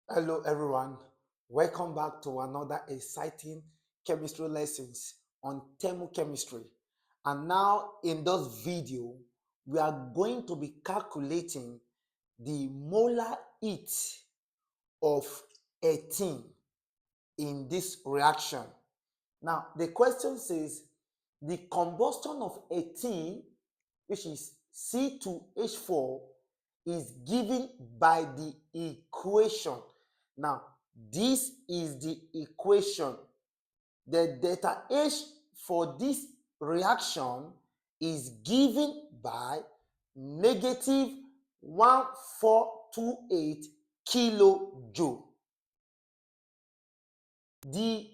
Hello everyone, welcome back to another exciting chemistry lessons on thermochemistry. And now in this video, we are going to be calculating the molar heat of ethene in this reaction. Now the question says the combustion of ethene, which is C₂H₄, is given by the equation. Now, this is the equation. The delta H for this reaction is given by negative 1428 kilojoule. The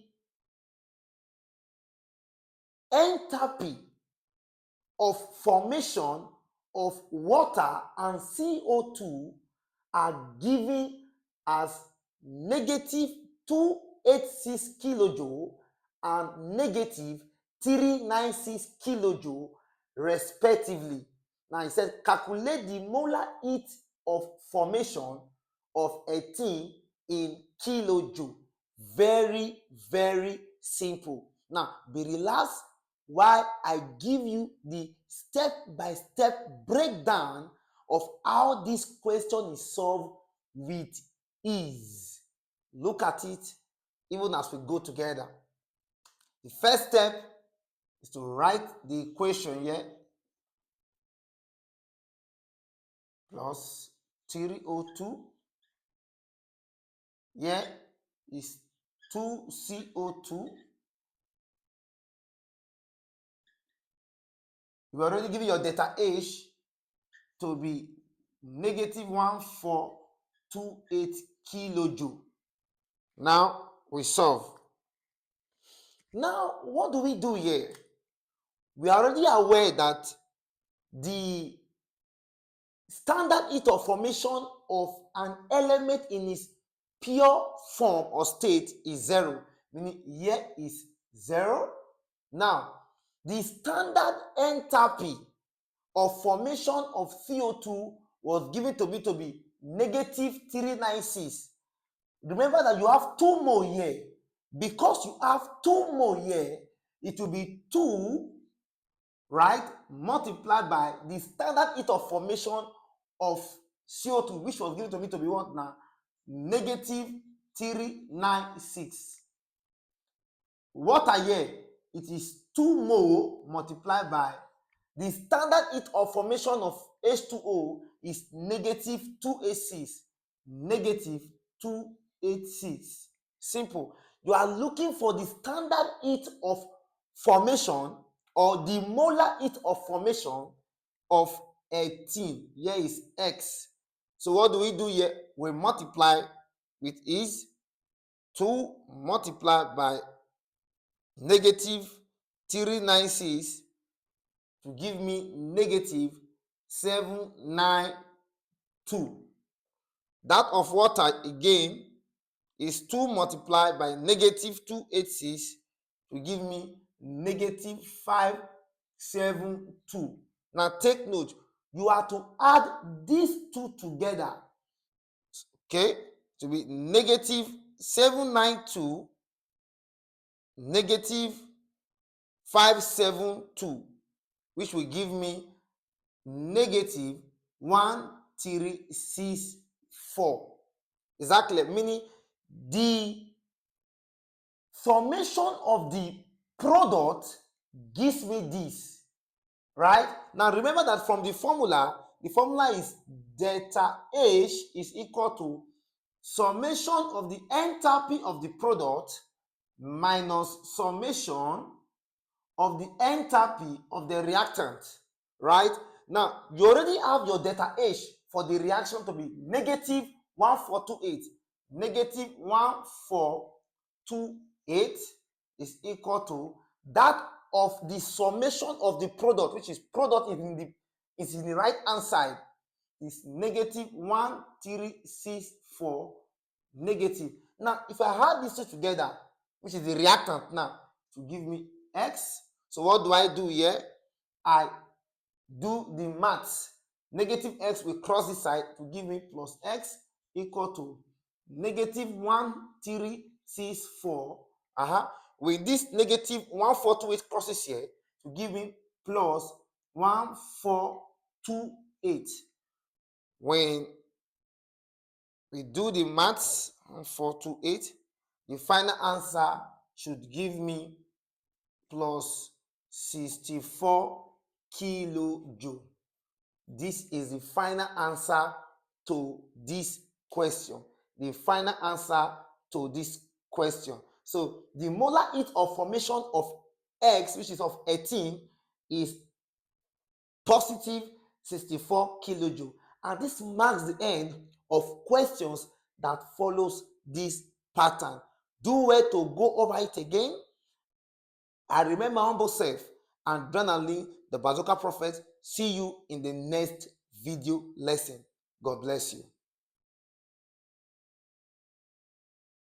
enthalpy of formation of water and CO2 are given as negative 286 kilojoule and negative 396 kilojoule respectively. Now it said calculate the molar heat of formation of ethene in kilojoule. Very, very simple. Now be relaxed while I give you the step-by-step breakdown of how this question is solved with ease. Look at it even as we go together. The first step is to write the equation here. Plus C₂O2. Here is 2CO2. We already given your delta H to be negative 1428 kilojoule. Now we solve. Now what do we do here? We are already aware that the standard heat of formation of an element in its pure form or state is 0, meaning here is 0. Now the standard enthalpy of formation of CO2 was given to be negative 396. Remember that you have 2 mole here. Because you have 2 mole here, it will be 2, right, multiplied by the standard heat of formation of CO2, which was given to be what now? Negative 396. Water here, it is 2 mole multiplied by the standard heat of formation of H2O is negative 286. Negative 286. Simple. You are looking for the standard heat of formation or the molar heat of formation of ethene. Here is X. So what do we do here? We multiply with is 2 multiplied by negative 396 to give me negative 792. That of water again is 2 multiplied by negative 286 to give me negative 572. Now take note, you are to add these two together, okay, to be negative 792, negative 572, which will give me negative 1364. Exactly, meaning the formation of the product gives me this, right? Now remember that from the formula is delta H is equal to summation of the enthalpy of the product minus summation of the enthalpy of the reactant, right? Now you already have your delta H for the reaction to be negative 1428. Negative 1428 is equal to that of the summation of the product, which is product is in the right hand side, is negative 1364 negative. Now if I add these two together, which is the reactant, now to give me X. So what do I do here? I do the maths. Negative X will cross this side to give me plus X equal to negative 1364. With this negative 1428 crosses here to give me plus 1428. When we do the maths, 1428, the final answer should give me plus 64 kilojoule. This is the final answer to this question. The final answer to this question. So the molar heat of formation of X, which is of ethene, is positive 64 kilojoule. And this marks the end of questions that follows this pattern. Do well to go over it again. I remember humble self and journaling the Bazooka Prophet. See you in the next video lesson. God bless you.